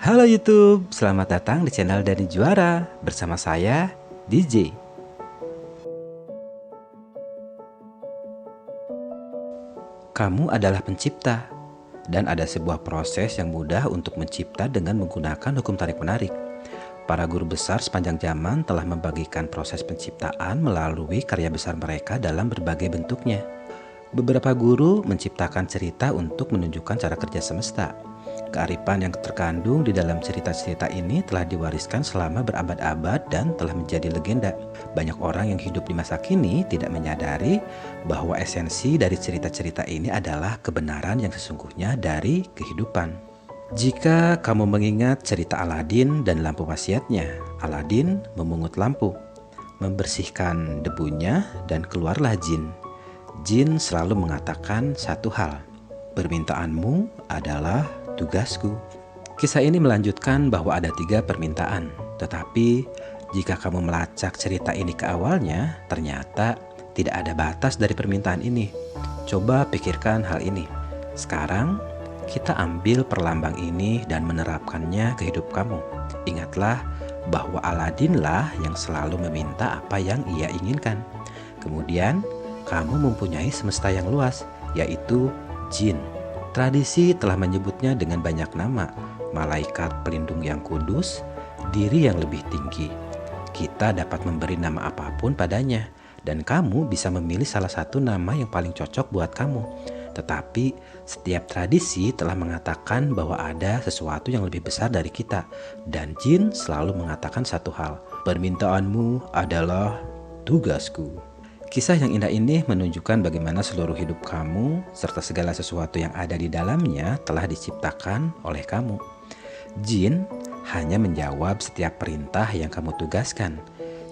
Halo YouTube, selamat datang di channel Dani Juara. Bersama saya, DJ. Kamu adalah pencipta, dan ada sebuah proses yang mudah untuk mencipta dengan menggunakan hukum tarik-menarik. Para guru besar sepanjang zaman telah membagikan proses penciptaan melalui karya besar mereka dalam berbagai bentuknya. Beberapa guru menciptakan cerita untuk menunjukkan cara kerja semesta. Kearifan yang terkandung di dalam cerita-cerita ini telah diwariskan selama berabad-abad dan telah menjadi legenda. Banyak orang yang hidup di masa kini tidak menyadari bahwa esensi dari cerita-cerita ini adalah kebenaran yang sesungguhnya dari kehidupan. Jika kamu mengingat cerita Aladin dan lampu wasiatnya, Aladin memungut lampu, membersihkan debunya, dan keluarlah jin. Jin selalu mengatakan satu hal, permintaanmu adalah tugasku. Kisah ini melanjutkan bahwa ada 3 permintaan, tetapi jika kamu melacak cerita ini ke awalnya, ternyata tidak ada batas dari permintaan ini. Coba pikirkan hal ini. Sekarang, kita ambil perlambang ini dan menerapkannya ke hidup kamu. Ingatlah bahwa Aladinlah yang selalu meminta apa yang ia inginkan. Kemudian, kamu mempunyai semesta yang luas, yaitu jin. Tradisi telah menyebutnya dengan banyak nama, malaikat pelindung yang kudus, diri yang lebih tinggi. Kita dapat memberi nama apapun padanya, dan kamu bisa memilih salah satu nama yang paling cocok buat kamu. Tetapi setiap tradisi telah mengatakan bahwa ada sesuatu yang lebih besar dari kita, dan jin selalu mengatakan satu hal, permintaanmu adalah tugasku. Kisah yang indah ini menunjukkan bagaimana seluruh hidup kamu serta segala sesuatu yang ada di dalamnya telah diciptakan oleh kamu. Jin hanya menjawab setiap perintah yang kamu tugaskan.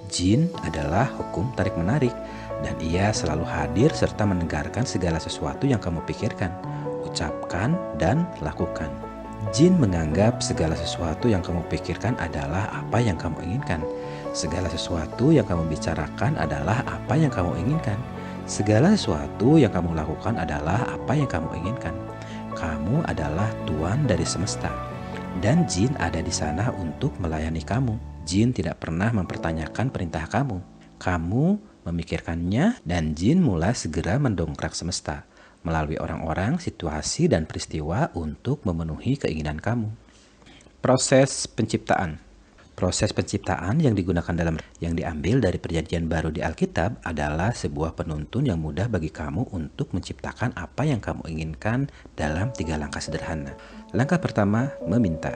Jin adalah hukum tarik-menarik, dan ia selalu hadir serta menegarkan segala sesuatu yang kamu pikirkan, ucapkan, dan lakukan. Jin menganggap segala sesuatu yang kamu pikirkan adalah apa yang kamu inginkan. Segala sesuatu yang kamu bicarakan adalah apa yang kamu inginkan. Segala sesuatu yang kamu lakukan adalah apa yang kamu inginkan. Kamu adalah tuan dari semesta, dan jin ada di sana untuk melayani kamu. Jin tidak pernah mempertanyakan perintah kamu. Kamu memikirkannya, dan jin mulai segera mendongkrak semesta melalui orang-orang, situasi, dan peristiwa untuk memenuhi keinginan kamu. Proses penciptaan. Proses penciptaan yang digunakan yang diambil dari Perjanjian Baru di Alkitab adalah sebuah penuntun yang mudah bagi kamu untuk menciptakan apa yang kamu inginkan dalam 3 langkah sederhana. Langkah pertama, meminta.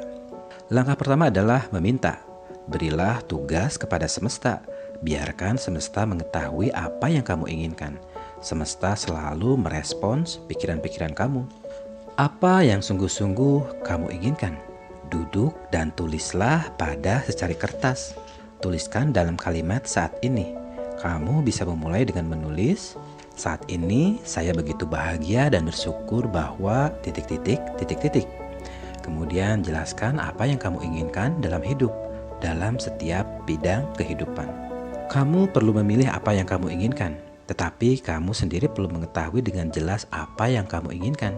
Langkah pertama adalah meminta. Berilah tugas kepada semesta. Biarkan semesta mengetahui apa yang kamu inginkan. Semesta selalu merespons pikiran-pikiran kamu. Apa yang sungguh-sungguh kamu inginkan? Duduk dan tulislah pada secari kertas. Tuliskan dalam kalimat saat ini. Kamu bisa memulai dengan menulis, saat ini saya begitu bahagia dan bersyukur bahwa ... Kemudian jelaskan apa yang kamu inginkan dalam hidup, dalam setiap bidang kehidupan. Kamu perlu memilih apa yang kamu inginkan, tetapi kamu sendiri perlu mengetahui dengan jelas apa yang kamu inginkan.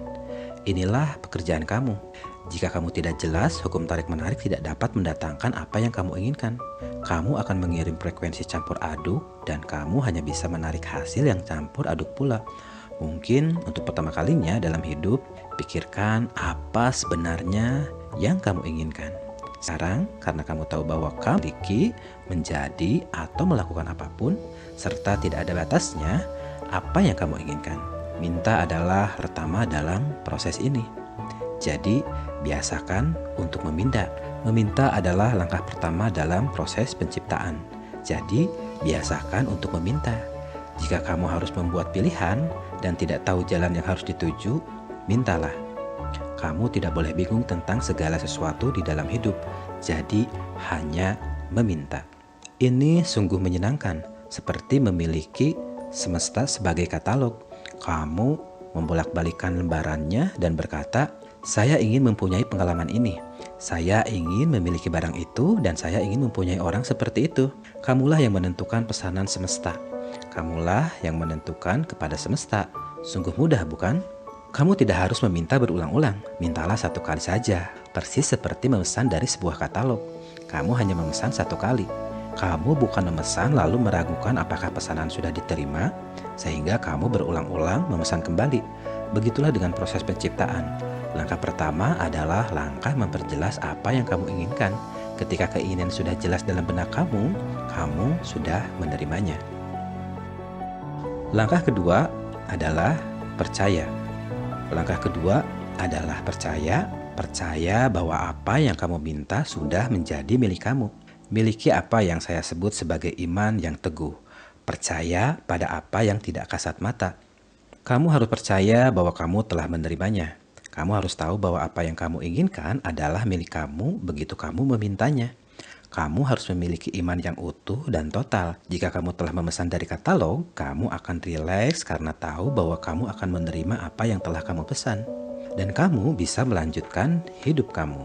Inilah pekerjaan kamu. Jika kamu tidak jelas, hukum tarik-menarik tidak dapat mendatangkan apa yang kamu inginkan. Kamu akan mengirim frekuensi campur aduk, dan kamu hanya bisa menarik hasil yang campur aduk pula. Mungkin untuk pertama kalinya dalam hidup, pikirkan apa sebenarnya yang kamu inginkan. Sekarang, karena kamu tahu bahwa kamu memiliki, menjadi, atau melakukan apapun, serta tidak ada batasnya, apa yang kamu inginkan. Minta adalah pertama dalam proses ini. Jadi, biasakan untuk meminta. Meminta adalah langkah pertama dalam proses penciptaan. Jadi, biasakan untuk meminta. Jika kamu harus membuat pilihan dan tidak tahu jalan yang harus dituju, mintalah. Kamu tidak boleh bingung tentang segala sesuatu di dalam hidup. Jadi, hanya meminta. Ini sungguh menyenangkan, seperti memiliki semesta sebagai katalog. Kamu membolak-balikan lembarannya dan berkata, saya ingin mempunyai pengalaman ini. Saya ingin memiliki barang itu, dan saya ingin mempunyai orang seperti itu. Kamulah yang menentukan pesanan semesta. Kamulah yang menentukan kepada semesta. Sungguh mudah, bukan? Kamu tidak harus meminta berulang-ulang. Mintalah 1 kali saja. Persis seperti memesan dari sebuah katalog. Kamu hanya memesan satu kali. Kamu bukan memesan lalu meragukan apakah pesanan sudah diterima, sehingga kamu berulang-ulang memesan kembali. Begitulah dengan proses penciptaan. Langkah pertama adalah langkah memperjelas apa yang kamu inginkan. Ketika keinginan sudah jelas dalam benak kamu sudah menerimanya. Langkah kedua adalah percaya. Langkah kedua adalah percaya bahwa apa yang kamu minta sudah menjadi milik kamu. Miliki apa yang saya sebut sebagai iman yang teguh. Percaya pada apa yang tidak kasat mata. Kamu harus percaya bahwa kamu telah menerimanya. Kamu harus tahu bahwa apa yang kamu inginkan adalah milik kamu begitu kamu memintanya. Kamu harus memiliki iman yang utuh dan total. Jika kamu telah memesan dari katalog, kamu akan rileks karena tahu bahwa kamu akan menerima apa yang telah kamu pesan. Dan kamu bisa melanjutkan hidup kamu.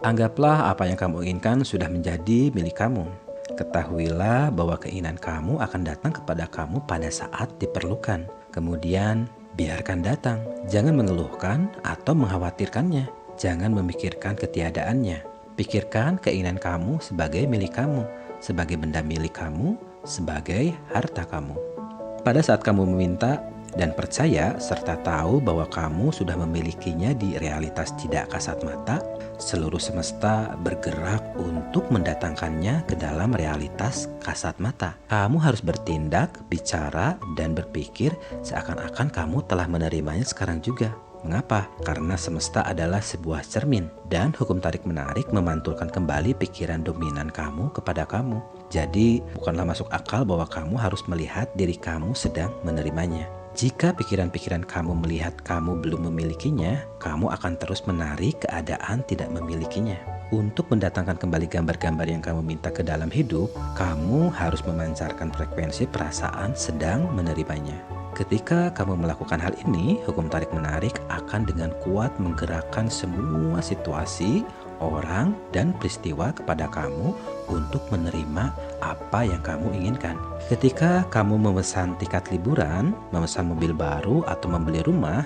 Anggaplah apa yang kamu inginkan sudah menjadi milik kamu. Ketahuilah bahwa keinginan kamu akan datang kepada kamu pada saat diperlukan. Kemudian, biarkan datang. Jangan mengeluhkan atau mengkhawatirkannya. Jangan memikirkan ketiadaannya. Pikirkan keinginan kamu sebagai milik kamu, sebagai benda milik kamu, sebagai harta kamu. Pada saat kamu meminta dan percaya serta tahu bahwa kamu sudah memilikinya di realitas tidak kasat mata, seluruh semesta bergerak untuk mendatangkannya ke dalam realitas kasat mata. Kamu harus bertindak, bicara, dan berpikir seakan-akan kamu telah menerimanya sekarang juga. Mengapa? Karena semesta adalah sebuah cermin dan hukum tarik-menarik memantulkan kembali pikiran dominan kamu kepada kamu. Jadi, bukanlah masuk akal bahwa kamu harus melihat diri kamu sedang menerimanya. Jika pikiran-pikiran kamu melihat kamu belum memilikinya, kamu akan terus menarik keadaan tidak memilikinya. Untuk mendatangkan kembali gambar-gambar yang kamu minta ke dalam hidup, kamu harus memancarkan frekuensi perasaan sedang menerimanya. Ketika kamu melakukan hal ini, hukum tarik-menarik akan dengan kuat menggerakkan semua situasi, orang, dan peristiwa kepada kamu untuk menerima apa yang kamu inginkan. Ketika kamu memesan tiket liburan, memesan mobil baru, atau membeli rumah,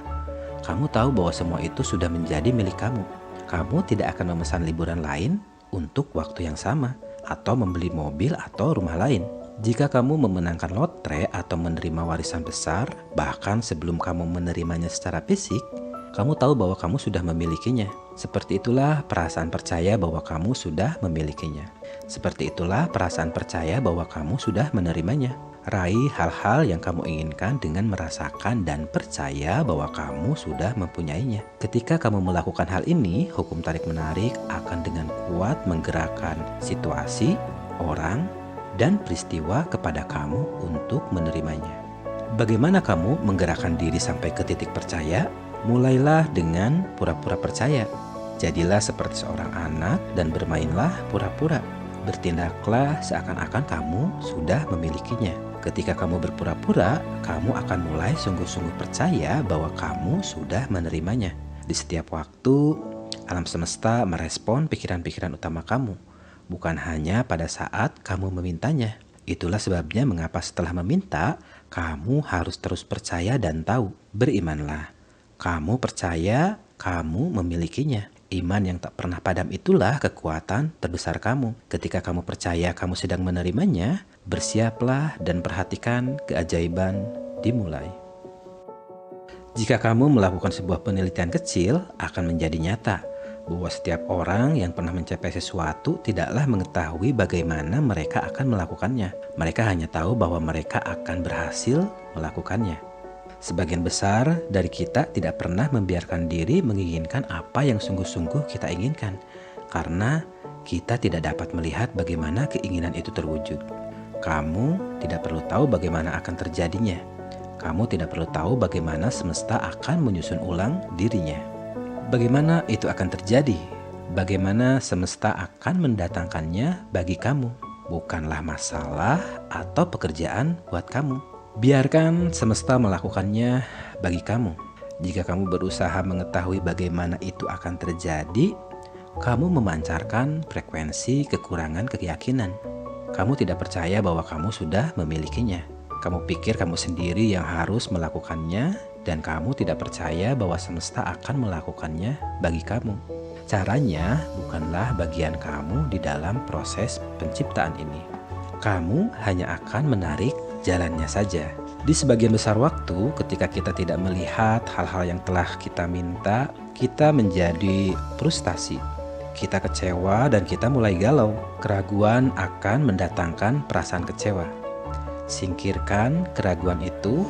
kamu tahu bahwa semua itu sudah menjadi milik kamu. Kamu tidak akan memesan liburan lain untuk waktu yang sama, atau membeli mobil atau rumah lain. Jika kamu memenangkan lotre atau menerima warisan besar, bahkan sebelum kamu menerimanya secara fisik, kamu tahu bahwa kamu sudah memilikinya. Seperti itulah perasaan percaya bahwa kamu sudah memilikinya. Seperti itulah perasaan percaya bahwa kamu sudah menerimanya. Raih hal-hal yang kamu inginkan dengan merasakan dan percaya bahwa kamu sudah mempunyainya. Ketika kamu melakukan hal ini, hukum tarik-menarik akan dengan kuat menggerakkan situasi, orang, dan peristiwa kepada kamu untuk menerimanya. Bagaimana kamu menggerakkan diri sampai ke titik percaya? Mulailah dengan pura-pura percaya. Jadilah seperti seorang anak dan bermainlah pura-pura. Bertindaklah seakan-akan kamu sudah memilikinya. Ketika kamu berpura-pura, kamu akan mulai sungguh-sungguh percaya bahwa kamu sudah menerimanya. Di setiap waktu, alam semesta merespon pikiran-pikiran utama kamu. Bukan hanya pada saat kamu memintanya. Itulah sebabnya mengapa setelah meminta, kamu harus terus percaya dan tahu. Berimanlah. Kamu percaya, kamu memilikinya. Iman yang tak pernah padam itulah kekuatan terbesar kamu. Ketika kamu percaya kamu sedang menerimanya, bersiaplah dan perhatikan keajaiban dimulai. Jika kamu melakukan sebuah penelitian kecil, akan menjadi nyata bahwa setiap orang yang pernah mencapai sesuatu tidaklah mengetahui bagaimana mereka akan melakukannya. Mereka hanya tahu bahwa mereka akan berhasil melakukannya. Sebagian besar dari kita tidak pernah membiarkan diri menginginkan apa yang sungguh-sungguh kita inginkan, karena kita tidak dapat melihat bagaimana keinginan itu terwujud. Kamu tidak perlu tahu bagaimana akan terjadinya. Kamu tidak perlu tahu bagaimana semesta akan menyusun ulang dirinya. Bagaimana itu akan terjadi? Bagaimana semesta akan mendatangkannya bagi kamu? Bukanlah masalah atau pekerjaan buat kamu. Biarkan semesta melakukannya bagi kamu. Jika kamu berusaha mengetahui bagaimana itu akan terjadi, kamu memancarkan frekuensi kekurangan keyakinan. Kamu tidak percaya bahwa kamu sudah memilikinya. Kamu pikir kamu sendiri yang harus melakukannya, dan kamu tidak percaya bahwa semesta akan melakukannya bagi kamu. Caranya bukanlah bagian kamu di dalam proses penciptaan ini. Kamu hanya akan menarik jalannya saja. Di sebagian besar waktu, ketika kita tidak melihat hal-hal yang telah kita minta, kita menjadi frustasi. Kita kecewa dan kita mulai galau. Keraguan akan mendatangkan perasaan kecewa. Singkirkan keraguan itu,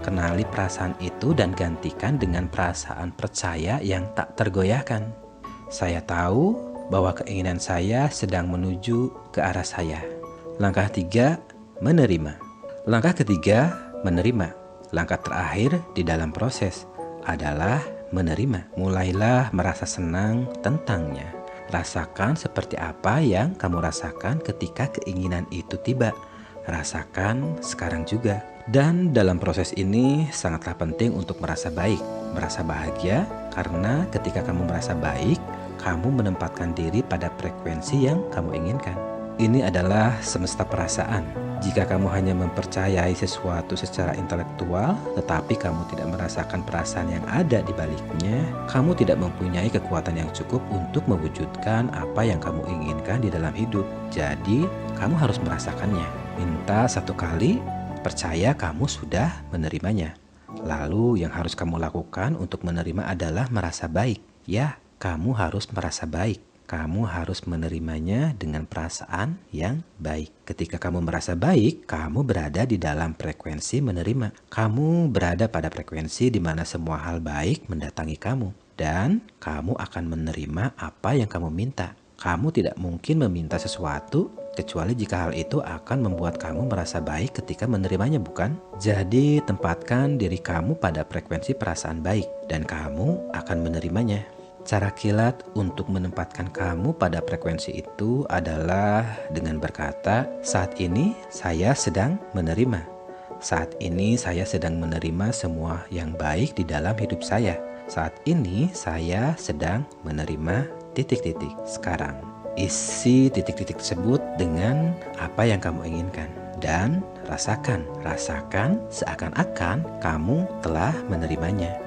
kenali perasaan itu dan gantikan dengan perasaan percaya yang tak tergoyahkan. Saya tahu bahwa keinginan saya sedang menuju ke arah saya. Langkah 3, menerima. Langkah ketiga, menerima. Langkah terakhir di dalam proses adalah menerima. Mulailah merasa senang tentangnya. Rasakan seperti apa yang kamu rasakan ketika keinginan itu tiba. Rasakan sekarang juga. Dan dalam proses ini sangatlah penting untuk merasa baik, merasa bahagia, karena ketika kamu merasa baik, kamu menempatkan diri pada frekuensi yang kamu inginkan. Ini adalah semesta perasaan. Jika kamu hanya mempercayai sesuatu secara intelektual, tetapi kamu tidak merasakan perasaan yang ada di baliknya, kamu tidak mempunyai kekuatan yang cukup untuk mewujudkan apa yang kamu inginkan di dalam hidup. Jadi, kamu harus merasakannya. Minta satu kali, percaya kamu sudah menerimanya. Lalu yang harus kamu lakukan untuk menerima adalah merasa baik. Ya, kamu harus merasa baik. Kamu harus menerimanya dengan perasaan yang baik. Ketika kamu merasa baik, kamu berada di dalam frekuensi menerima. Kamu berada pada frekuensi di mana semua hal baik mendatangi kamu. Dan kamu akan menerima apa yang kamu minta. Kamu tidak mungkin meminta sesuatu kecuali jika hal itu akan membuat kamu merasa baik ketika menerimanya, bukan? Jadi tempatkan diri kamu pada frekuensi perasaan baik dan kamu akan menerimanya. Cara kilat untuk menempatkan kamu pada frekuensi itu adalah dengan berkata, saat ini saya sedang menerima. Saat ini saya sedang menerima semua yang baik di dalam hidup saya. Saat ini saya sedang menerima titik-titik. Sekarang, isi titik-titik tersebut dengan apa yang kamu inginkan. Dan rasakan seakan-akan kamu telah menerimanya.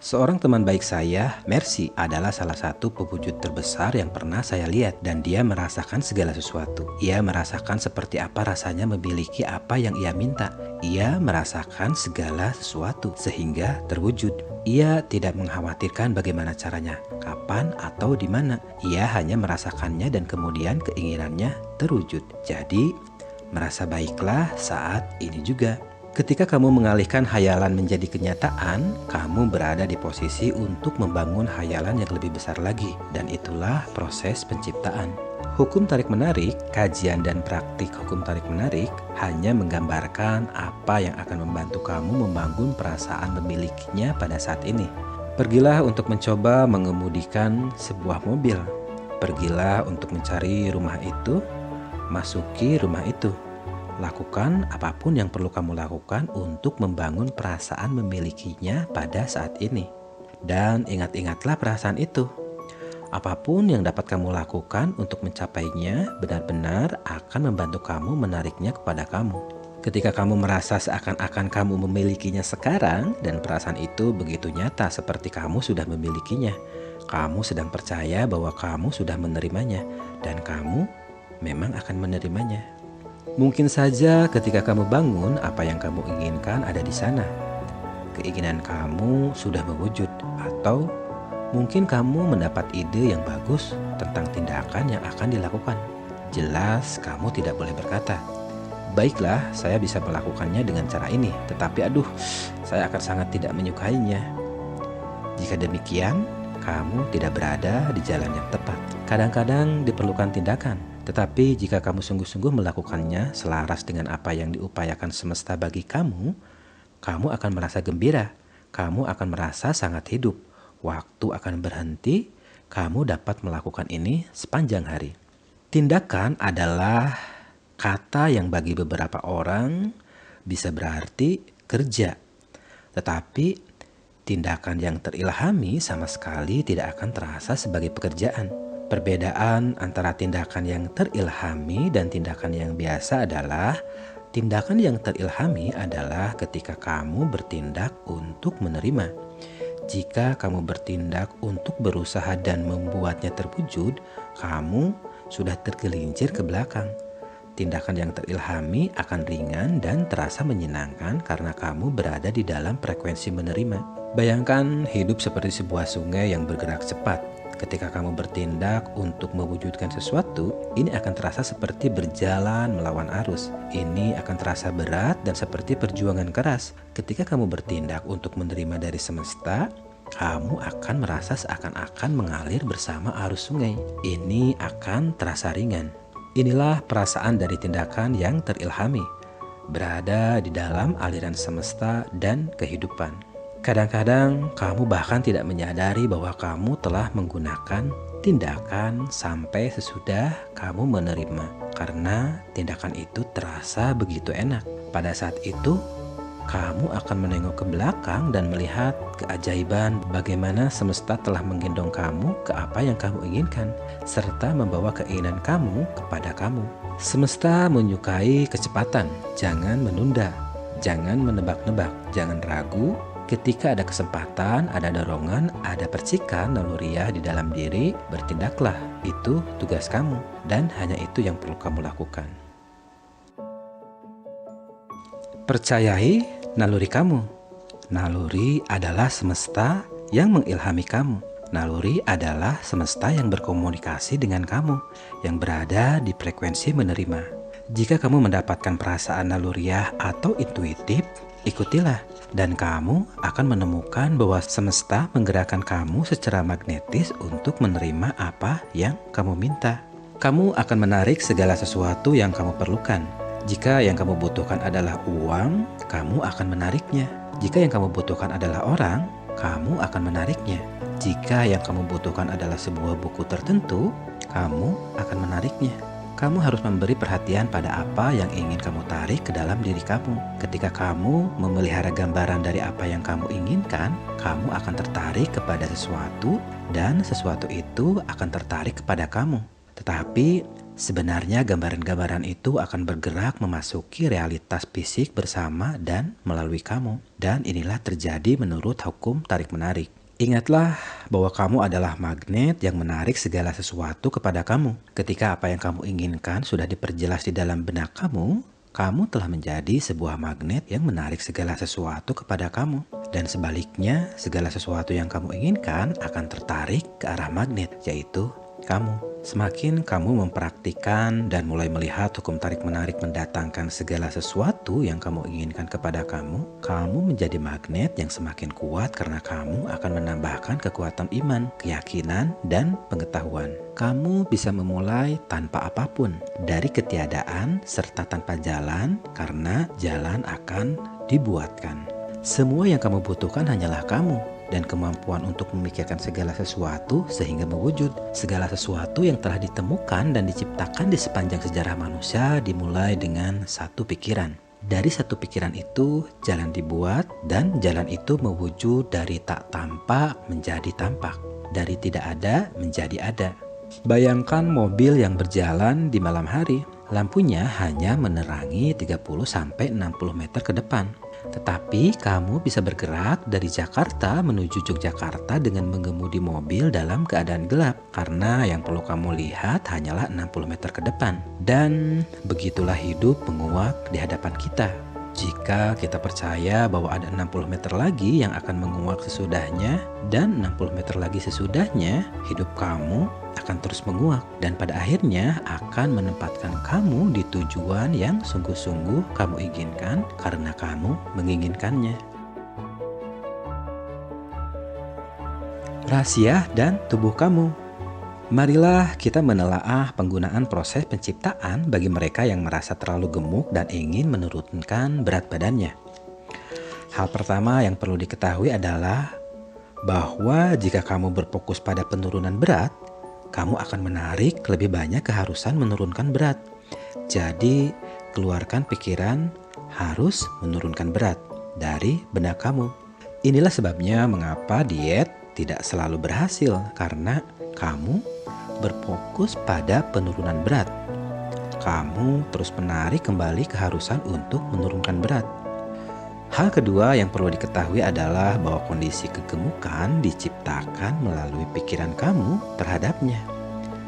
Seorang teman baik saya, Mercy, adalah salah satu pewujud terbesar yang pernah saya lihat dan dia merasakan segala sesuatu. Ia merasakan seperti apa rasanya memiliki apa yang ia minta. Ia merasakan segala sesuatu sehingga terwujud. Ia tidak mengkhawatirkan bagaimana caranya, kapan atau di mana. Ia hanya merasakannya dan kemudian keinginannya terwujud. Jadi, merasa baiklah saat ini juga. Ketika kamu mengalihkan hayalan menjadi kenyataan, kamu berada di posisi untuk membangun hayalan yang lebih besar lagi, dan itulah proses penciptaan. Hukum tarik-menarik, kajian dan praktik hukum tarik-menarik hanya menggambarkan apa yang akan membantu kamu membangun perasaan memilikinya pada saat ini. Pergilah untuk mencoba mengemudikan sebuah mobil. Pergilah untuk mencari rumah itu, masuki rumah itu. Lakukan apapun yang perlu kamu lakukan untuk membangun perasaan memilikinya pada saat ini. Dan ingat-ingatlah perasaan itu. Apapun yang dapat kamu lakukan untuk mencapainya benar-benar akan membantu kamu menariknya kepada kamu. Ketika kamu merasa seakan-akan kamu memilikinya sekarang dan perasaan itu begitu nyata seperti kamu sudah memilikinya, kamu sedang percaya bahwa kamu sudah menerimanya dan kamu memang akan menerimanya. Mungkin saja ketika kamu bangun, apa yang kamu inginkan ada di sana. Keinginan kamu sudah mewujud, atau mungkin kamu mendapat ide yang bagus tentang tindakan yang akan dilakukan. Jelas kamu tidak boleh berkata, baiklah, saya bisa melakukannya dengan cara ini, tetapi saya akan sangat tidak menyukainya. Jika demikian, kamu tidak berada di jalan yang tepat. Kadang-kadang diperlukan tindakan. Tetapi jika kamu sungguh-sungguh melakukannya selaras dengan apa yang diupayakan semesta bagi kamu, kamu akan merasa gembira, kamu akan merasa sangat hidup. Waktu akan berhenti, kamu dapat melakukan ini sepanjang hari. Tindakan adalah kata yang bagi beberapa orang bisa berarti kerja. Tetapi tindakan yang terilhami sama sekali tidak akan terasa sebagai pekerjaan. Perbedaan antara tindakan yang terilhami dan tindakan yang biasa adalah tindakan yang terilhami adalah ketika kamu bertindak untuk menerima. Jika kamu bertindak untuk berusaha dan membuatnya terwujud, kamu sudah tergelincir ke belakang. Tindakan yang terilhami akan ringan dan terasa menyenangkan karena kamu berada di dalam frekuensi menerima. Bayangkan hidup seperti sebuah sungai yang bergerak cepat. Ketika kamu bertindak untuk mewujudkan sesuatu, ini akan terasa seperti berjalan melawan arus. Ini akan terasa berat dan seperti perjuangan keras. Ketika kamu bertindak untuk menerima dari semesta, kamu akan merasa seakan-akan mengalir bersama arus sungai. Ini akan terasa ringan. Inilah perasaan dari tindakan yang terilhami, berada di dalam aliran semesta dan kehidupan. Kadang-kadang kamu bahkan tidak menyadari bahwa kamu telah menggunakan tindakan sampai sesudah kamu menerima, karena tindakan itu terasa begitu enak. Pada saat itu, kamu akan menengok ke belakang dan melihat keajaiban bagaimana semesta telah menggendong kamu ke apa yang kamu inginkan, serta membawa keinginan kamu kepada kamu. Semesta menyukai kecepatan, jangan menunda, jangan menebak-nebak, jangan ragu. Ketika ada kesempatan, ada dorongan, ada percikan naluriah di dalam diri, bertindaklah. Itu tugas kamu, dan hanya itu yang perlu kamu lakukan. Percayai naluri kamu. Naluri adalah semesta yang mengilhami kamu. Naluri adalah semesta yang berkomunikasi dengan kamu, yang berada di frekuensi menerima. Jika kamu mendapatkan perasaan naluriah atau intuitif, ikutilah, dan kamu akan menemukan bahwa semesta menggerakkan kamu secara magnetis untuk menerima apa yang kamu minta. Kamu akan menarik segala sesuatu yang kamu perlukan. Jika yang kamu butuhkan adalah uang, kamu akan menariknya. Jika yang kamu butuhkan adalah orang, kamu akan menariknya. Jika yang kamu butuhkan adalah sebuah buku tertentu, kamu akan menariknya. Kamu harus memberi perhatian pada apa yang ingin kamu tarik ke dalam diri kamu. Ketika kamu memelihara gambaran dari apa yang kamu inginkan, kamu akan tertarik kepada sesuatu, dan sesuatu itu akan tertarik kepada kamu. Tetapi sebenarnya gambaran-gambaran itu akan bergerak memasuki realitas fisik bersama dan melalui kamu. Dan inilah terjadi menurut hukum tarik-menarik. Ingatlah bahwa kamu adalah magnet yang menarik segala sesuatu kepada kamu. Ketika apa yang kamu inginkan sudah diperjelas di dalam benak kamu, kamu telah menjadi sebuah magnet yang menarik segala sesuatu kepada kamu. Dan sebaliknya, segala sesuatu yang kamu inginkan akan tertarik ke arah magnet, yaitu kamu. Semakin kamu mempraktikkan dan mulai melihat hukum tarik-menarik mendatangkan segala sesuatu yang kamu inginkan kepada kamu, kamu menjadi magnet yang semakin kuat karena kamu akan menambahkan kekuatan iman, keyakinan, dan pengetahuan. Kamu bisa memulai tanpa apapun, dari ketiadaan serta tanpa jalan, karena jalan akan dibuatkan. Semua yang kamu butuhkan hanyalah kamu, dan kemampuan untuk memikirkan segala sesuatu sehingga mewujud. Segala sesuatu yang telah ditemukan dan diciptakan di sepanjang sejarah manusia dimulai dengan satu pikiran. Dari satu pikiran itu, jalan dibuat, dan jalan itu mewujud dari tak tampak menjadi tampak, dari tidak ada menjadi ada. Bayangkan mobil yang berjalan di malam hari. Lampunya hanya menerangi 30-60 meter ke depan. Tetapi kamu bisa bergerak dari Jakarta menuju Yogyakarta dengan mengemudi mobil dalam keadaan gelap, karena yang perlu kamu lihat hanyalah 60 meter ke depan. Dan begitulah hidup menguak di hadapan kita. Jika kita percaya bahwa ada 60 meter lagi yang akan menguak sesudahnya, dan 60 meter lagi sesudahnya, hidup kamu akan terus menguak, dan pada akhirnya akan menempatkan kamu di tujuan yang sungguh-sungguh kamu inginkan karena kamu menginginkannya. Rahasia dan tubuh kamu. Marilah kita menelaah penggunaan proses penciptaan bagi mereka yang merasa terlalu gemuk dan ingin menurunkan berat badannya. Hal pertama yang perlu diketahui adalah bahwa jika kamu berfokus pada penurunan berat, kamu akan menarik lebih banyak keharusan menurunkan berat. Jadi, keluarkan pikiran harus menurunkan berat dari benak kamu. Inilah sebabnya mengapa diet tidak selalu berhasil, karena kamu berfokus pada penurunan berat. Kamu terus menarik kembali keharusan untuk menurunkan berat. Hal kedua yang perlu diketahui adalah bahwa kondisi kegemukan diciptakan melalui pikiran kamu terhadapnya.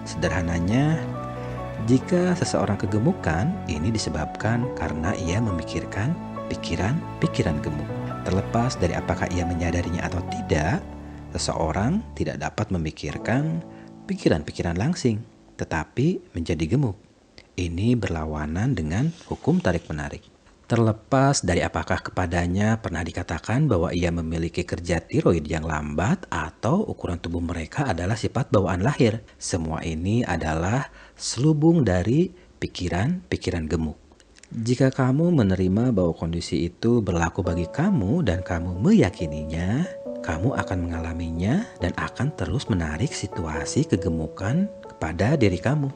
Sederhananya, jika seseorang kegemukan, ini disebabkan karena ia memikirkan pikiran-pikiran gemuk. Terlepas dari apakah ia menyadarinya atau tidak, seseorang tidak dapat memikirkan pikiran-pikiran langsing, tetapi menjadi gemuk. Ini berlawanan dengan hukum tarik-menarik. Terlepas dari apakah kepadanya pernah dikatakan bahwa ia memiliki kerja tiroid yang lambat atau ukuran tubuh mereka adalah sifat bawaan lahir. Semua ini adalah selubung dari pikiran-pikiran gemuk. Jika kamu menerima bahwa kondisi itu berlaku bagi kamu dan kamu meyakininya, kamu akan mengalaminya dan akan terus menarik situasi kegemukan kepada diri kamu.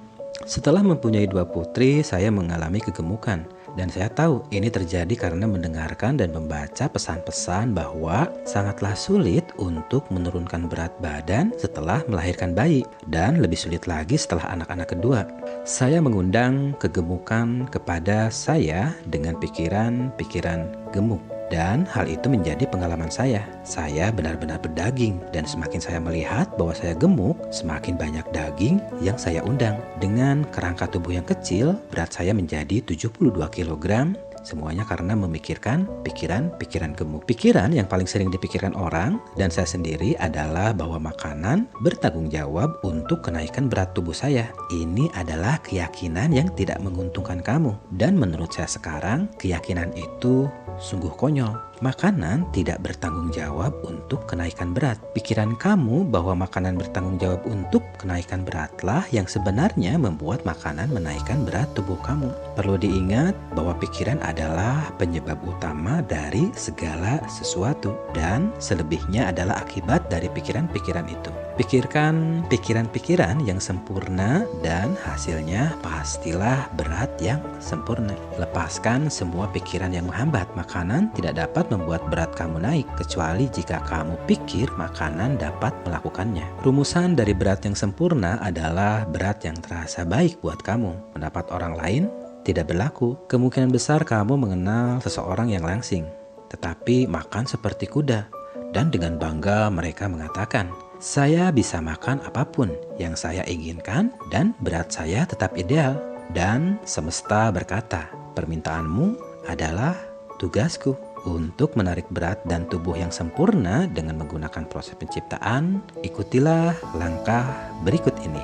Setelah mempunyai 2 putri, saya mengalami kegemukan. Dan saya tahu ini terjadi karena mendengarkan dan membaca pesan-pesan bahwa sangatlah sulit untuk menurunkan berat badan setelah melahirkan bayi. Dan lebih sulit lagi setelah anak-anak kedua. Saya mengundang kegemukan kepada saya dengan pikiran-pikiran gemuk. Dan hal itu menjadi pengalaman saya. Saya benar-benar berdaging dan semakin saya melihat bahwa saya gemuk, semakin banyak daging yang saya undang. Dengan kerangka tubuh yang kecil, berat saya menjadi 72 kg. Semuanya karena memikirkan pikiran-pikiran gemuk. Pikiran yang paling sering dipikirkan orang dan saya sendiri adalah bahwa makanan bertanggung jawab untuk kenaikan berat tubuh saya. Ini adalah keyakinan yang tidak menguntungkan kamu. Dan menurut saya sekarang, keyakinan itu sungguh konyol. Makanan tidak bertanggung jawab untuk kenaikan berat. Pikiran kamu bahwa makanan bertanggung jawab untuk kenaikan beratlah yang sebenarnya membuat makanan menaikkan berat tubuh kamu. Perlu diingat bahwa pikiran adalah penyebab utama dari segala sesuatu dan selebihnya adalah akibat dari pikiran-pikiran itu. Pikirkan pikiran-pikiran yang sempurna dan hasilnya pastilah berat yang sempurna. Lepaskan semua pikiran yang menghambat. Makanan tidak dapat membuat berat kamu naik kecuali jika kamu pikir makanan dapat melakukannya. Rumusan dari berat yang sempurna adalah berat yang terasa baik buat kamu. Pendapat orang lain tidak berlaku. Kemungkinan besar kamu mengenal seseorang yang langsing, tetapi makan seperti kuda. Dan dengan bangga mereka mengatakan, saya bisa makan apapun yang saya inginkan dan berat saya tetap ideal. Dan semesta berkata, permintaanmu adalah tugasku. Untuk menarik berat dan tubuh yang sempurna dengan menggunakan proses penciptaan, ikutilah langkah berikut ini.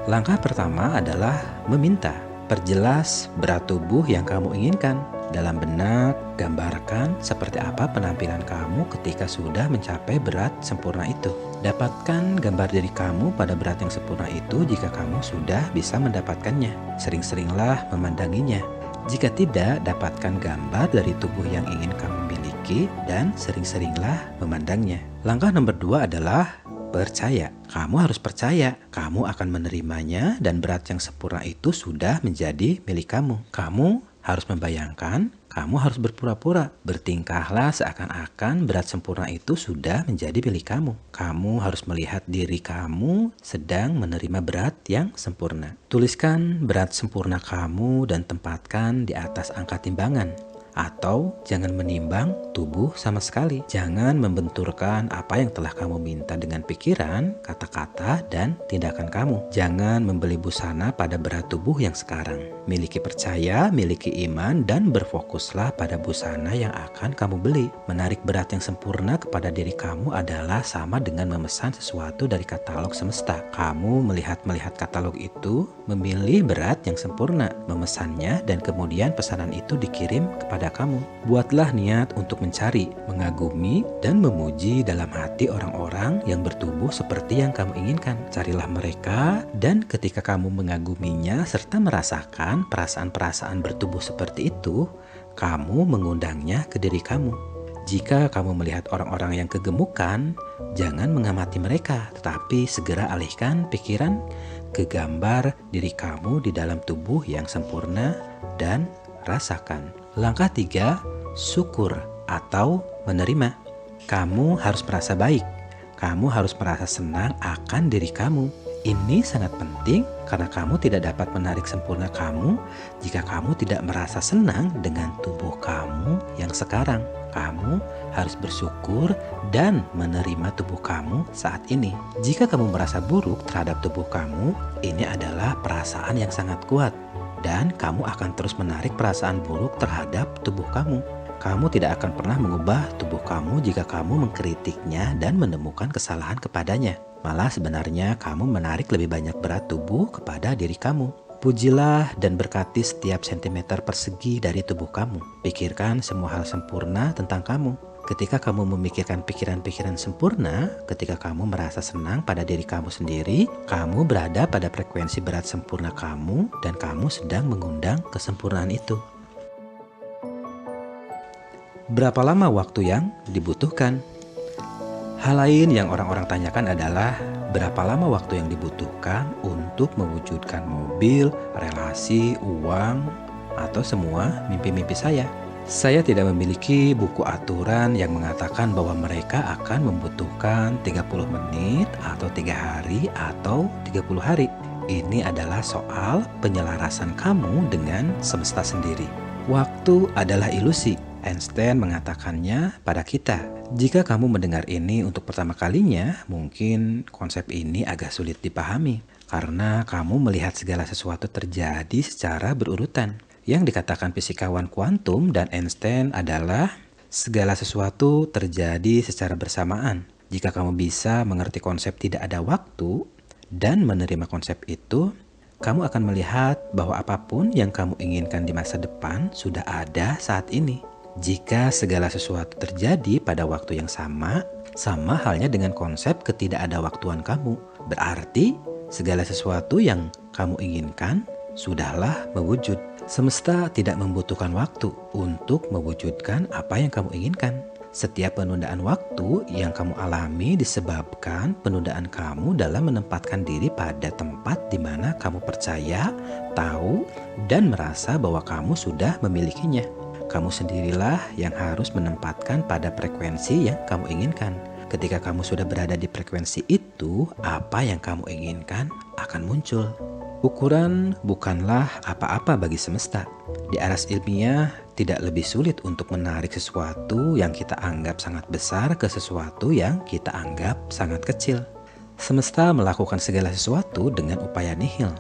Langkah pertama adalah meminta. Perjelas berat tubuh yang kamu inginkan. Dalam benak, gambarkan seperti apa penampilan kamu ketika sudah mencapai berat sempurna itu. Dapatkan gambar diri kamu pada berat yang sempurna itu jika kamu sudah bisa mendapatkannya. Sering-seringlah memandanginya. Jika tidak, dapatkan gambar dari tubuh yang ingin kamu miliki dan sering-seringlah memandangnya. Langkah nomor 2 adalah percaya. Kamu harus percaya, kamu akan menerimanya dan berat yang sempurna itu sudah menjadi milik kamu. Kamu harus membayangkan, kamu harus berpura-pura. Bertingkahlah seakan-akan berat sempurna itu sudah menjadi milik kamu. Kamu harus melihat diri kamu sedang menerima berat yang sempurna. Tuliskan berat sempurna kamu dan tempatkan di atas angka timbangan. Atau jangan menimbang tubuh sama sekali. Jangan membenturkan apa yang telah kamu minta dengan pikiran, kata-kata, dan tindakan kamu. Jangan membeli busana pada berat tubuh yang sekarang. Miliki percaya, miliki iman, dan berfokuslah pada busana yang akan kamu beli. Menarik berat yang sempurna kepada diri kamu adalah sama dengan memesan sesuatu dari katalog semesta. Kamu melihat katalog itu, memilih berat yang sempurna, memesannya, dan kemudian pesanan itu dikirim kepada kamu. Buatlah niat untuk mencari, mengagumi, dan memuji dalam hati orang-orang yang bertubuh seperti yang kamu inginkan. Carilah mereka, dan ketika kamu mengaguminya serta merasakan perasaan-perasaan bertubuh seperti itu, kamu mengundangnya ke diri kamu. Jika kamu melihat orang-orang yang kegemukan, jangan mengamati mereka, tetapi segera alihkan pikiran ke gambar diri kamu di dalam tubuh yang sempurna dan rasakan. Langkah 3, syukur atau menerima. Kamu harus merasa baik. Kamu harus merasa senang akan diri kamu. Ini sangat penting karena kamu tidak dapat menarik sempurna kamu jika kamu tidak merasa senang dengan tubuh kamu yang sekarang. Kamu harus bersyukur dan menerima tubuh kamu saat ini. Jika kamu merasa buruk terhadap tubuh kamu, ini adalah perasaan yang sangat kuat dan kamu akan terus menarik perasaan buruk terhadap tubuh kamu. Kamu tidak akan pernah mengubah tubuh kamu jika kamu mengkritiknya dan menemukan kesalahan kepadanya. Malah sebenarnya kamu menarik lebih banyak berat tubuh kepada diri kamu. Pujilah dan berkati setiap sentimeter persegi dari tubuh kamu. Pikirkan semua hal sempurna tentang kamu. Ketika kamu memikirkan pikiran-pikiran sempurna, ketika kamu merasa senang pada diri kamu sendiri, kamu berada pada frekuensi berat sempurna kamu dan kamu sedang mengundang kesempurnaan itu. Berapa lama waktu yang dibutuhkan? Hal lain yang orang-orang tanyakan adalah berapa lama waktu yang dibutuhkan untuk mewujudkan mobil, relasi, uang, atau semua mimpi-mimpi saya. Saya tidak memiliki buku aturan yang mengatakan bahwa mereka akan membutuhkan 30 menit atau 3 hari atau 30 hari. Ini adalah soal penyelarasan kamu dengan semesta sendiri. Waktu adalah ilusi. Einstein mengatakannya pada kita. Jika kamu mendengar ini untuk pertama kalinya, mungkin konsep ini agak sulit dipahami karena kamu melihat segala sesuatu terjadi secara berurutan. Yang dikatakan fisikawan kuantum dan Einstein adalah segala sesuatu terjadi secara bersamaan. Jika kamu bisa mengerti konsep tidak ada waktu dan menerima konsep itu, kamu akan melihat bahwa apapun yang kamu inginkan di masa depan sudah ada saat ini. Jika segala sesuatu terjadi pada waktu yang sama halnya dengan konsep ketidakadawaktuan kamu. Berarti segala sesuatu yang kamu inginkan sudahlah mewujud. Semesta tidak membutuhkan waktu untuk mewujudkan apa yang kamu inginkan. Setiap penundaan waktu yang kamu alami disebabkan penundaan kamu dalam menempatkan diri pada tempat di mana kamu percaya, tahu, dan merasa bahwa kamu sudah memilikinya. Kamu sendirilah yang harus menempatkan pada frekuensi yang kamu inginkan. Ketika kamu sudah berada di frekuensi itu, apa yang kamu inginkan akan muncul. Ukuran bukanlah apa-apa bagi semesta. Di aras ilmiah, tidak lebih sulit untuk menarik sesuatu yang kita anggap sangat besar ke sesuatu yang kita anggap sangat kecil. Semesta melakukan segala sesuatu dengan upaya nihil.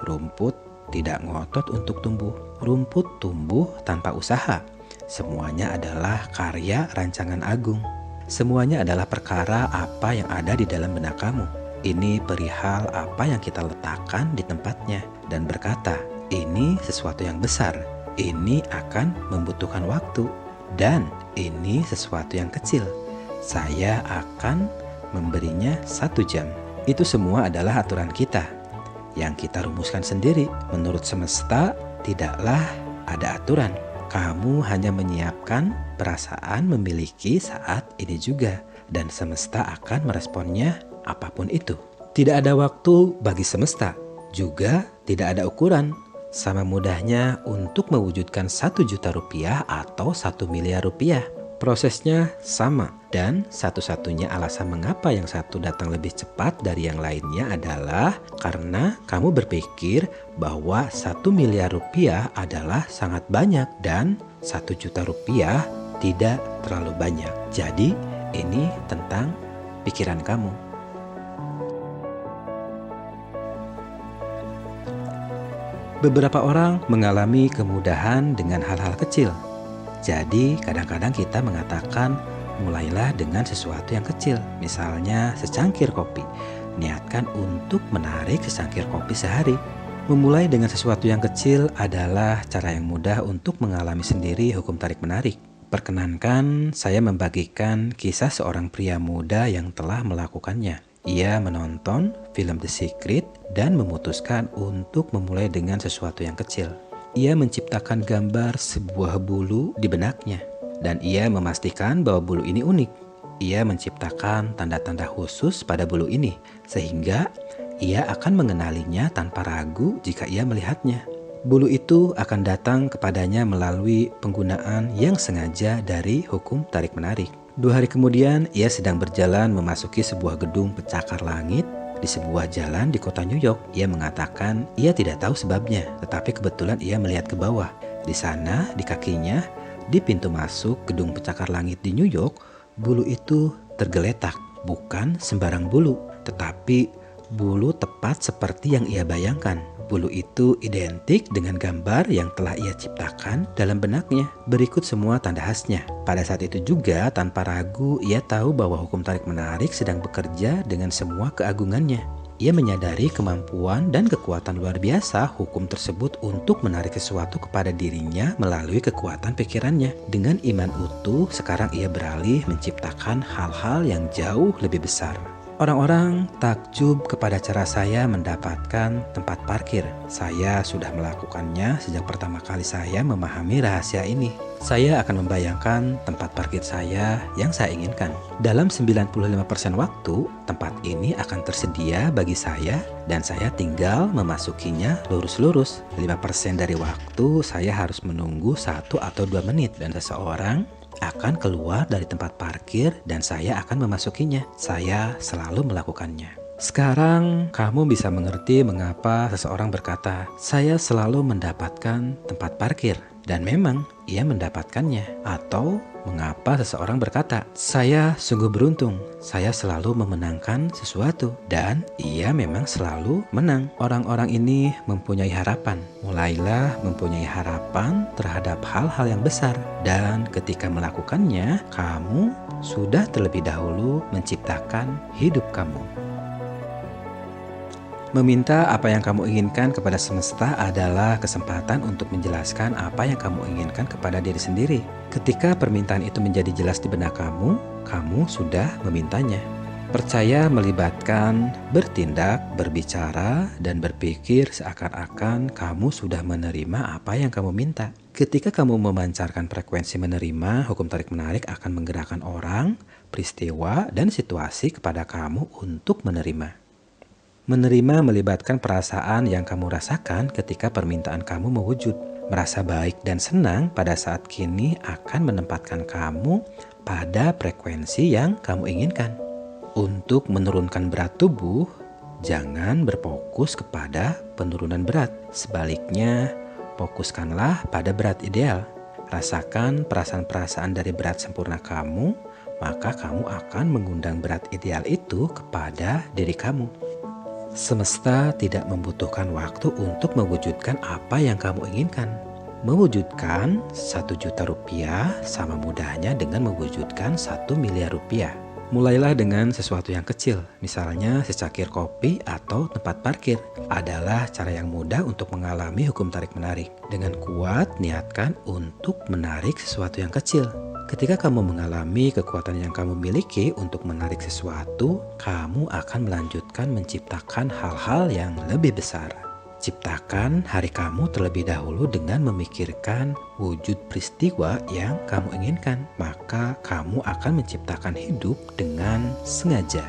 Rumput tidak ngotot untuk tumbuh. Rumput tumbuh tanpa usaha. Semuanya adalah karya rancangan agung. Semuanya adalah perkara apa yang ada di dalam benak kamu. Ini perihal apa yang kita letakkan di tempatnya dan berkata, ini sesuatu yang besar. Ini akan membutuhkan waktu dan ini sesuatu yang kecil. Saya akan memberinya 1 jam. Itu semua adalah aturan kita yang kita rumuskan sendiri. Menurut semesta, tidaklah ada aturan. Kamu hanya menyiapkan perasaan memiliki saat ini juga, dan semesta akan meresponnya apapun itu. Tidak ada waktu bagi semesta, juga tidak ada ukuran. Sama mudahnya untuk mewujudkan 1 juta rupiah atau 1 miliar rupiah. Prosesnya sama, dan satu-satunya alasan mengapa yang satu datang lebih cepat dari yang lainnya adalah karena kamu berpikir bahwa 1 miliar rupiah adalah sangat banyak dan 1 juta rupiah tidak terlalu banyak. Jadi ini tentang pikiran kamu. Beberapa orang mengalami kemudahan dengan hal-hal kecil. Jadi kadang-kadang kita mengatakan mulailah dengan sesuatu yang kecil. Misalnya secangkir kopi. Niatkan untuk menarik secangkir kopi sehari. Memulai dengan sesuatu yang kecil adalah cara yang mudah untuk mengalami sendiri hukum tarik-menarik. Perkenankan saya membagikan kisah seorang pria muda yang telah melakukannya. Ia menonton film The Secret dan memutuskan untuk memulai dengan sesuatu yang kecil. Ia menciptakan gambar sebuah bulu di benaknya dan ia memastikan bahwa bulu ini unik. Ia menciptakan tanda-tanda khusus pada bulu ini sehingga ia akan mengenalinya tanpa ragu jika ia melihatnya. Bulu itu akan datang kepadanya melalui penggunaan yang sengaja dari hukum tarik-menarik. 2 hari kemudian ia sedang berjalan memasuki sebuah gedung pencakar langit di sebuah jalan di kota New York. Ia mengatakan ia tidak tahu sebabnya, tetapi kebetulan ia melihat ke bawah. Di sana, di kakinya, di pintu masuk gedung pencakar langit di New York, bulu itu tergeletak. Bukan sembarang bulu, tetapi bulu tepat seperti yang ia bayangkan. Bulu itu identik dengan gambar yang telah ia ciptakan dalam benaknya. Berikut semua tanda khasnya. Pada saat itu juga, tanpa ragu, ia tahu bahwa hukum tarik-menarik sedang bekerja dengan semua keagungannya. Ia menyadari kemampuan dan kekuatan luar biasa hukum tersebut untuk menarik sesuatu kepada dirinya melalui kekuatan pikirannya. Dengan iman utuh, sekarang ia beralih menciptakan hal-hal yang jauh lebih besar. Orang-orang takjub kepada cara saya mendapatkan tempat parkir. Saya sudah melakukannya sejak pertama kali saya memahami rahasia ini. Saya akan membayangkan tempat parkir saya yang saya inginkan. Dalam 95% waktu, tempat ini akan tersedia bagi saya dan saya tinggal memasukinya lurus-lurus. 5% dari waktu saya harus menunggu 1 atau 2 menit dan seseorang akan keluar dari tempat parkir dan saya akan memasukinya. Saya selalu melakukannya. Sekarang kamu bisa mengerti mengapa seseorang berkata, "Saya selalu mendapatkan tempat parkir." Dan memang ia mendapatkannya. Atau mengapa seseorang berkata, "Saya sungguh beruntung, saya selalu memenangkan sesuatu." Dan ia memang selalu menang. Orang-orang ini mempunyai harapan. Mulailah mempunyai harapan terhadap hal-hal yang besar. Dan ketika melakukannya, kamu sudah terlebih dahulu menciptakan hidup kamu. Meminta apa yang kamu inginkan kepada semesta adalah kesempatan untuk menjelaskan apa yang kamu inginkan kepada diri sendiri. Ketika permintaan itu menjadi jelas di benak kamu, kamu sudah memintanya. Percaya melibatkan bertindak, berbicara, dan berpikir seakan-akan kamu sudah menerima apa yang kamu minta. Ketika kamu memancarkan frekuensi menerima, hukum tarik-menarik akan menggerakkan orang, peristiwa, dan situasi kepada kamu untuk menerima. Menerima melibatkan perasaan yang kamu rasakan ketika permintaan kamu mewujud. Merasa baik dan senang pada saat kini akan menempatkan kamu pada frekuensi yang kamu inginkan. Untuk menurunkan berat tubuh, jangan berfokus kepada penurunan berat. Sebaliknya, fokuskanlah pada berat ideal. Rasakan perasaan-perasaan dari berat sempurna kamu, maka kamu akan mengundang berat ideal itu kepada diri kamu. Semesta tidak membutuhkan waktu untuk mewujudkan apa yang kamu inginkan. Mewujudkan 1 juta rupiah sama mudahnya dengan mewujudkan 1 miliar rupiah. Mulailah dengan sesuatu yang kecil, misalnya secangkir kopi atau tempat parkir. Adalah cara yang mudah untuk mengalami hukum tarik-menarik. Dengan kuat, niatkan untuk menarik sesuatu yang kecil. Ketika kamu mengalami kekuatan yang kamu miliki untuk menarik sesuatu, kamu akan melanjutkan menciptakan hal-hal yang lebih besar. Ciptakan hari kamu terlebih dahulu dengan memikirkan wujud peristiwa yang kamu inginkan, maka kamu akan menciptakan hidup dengan sengaja.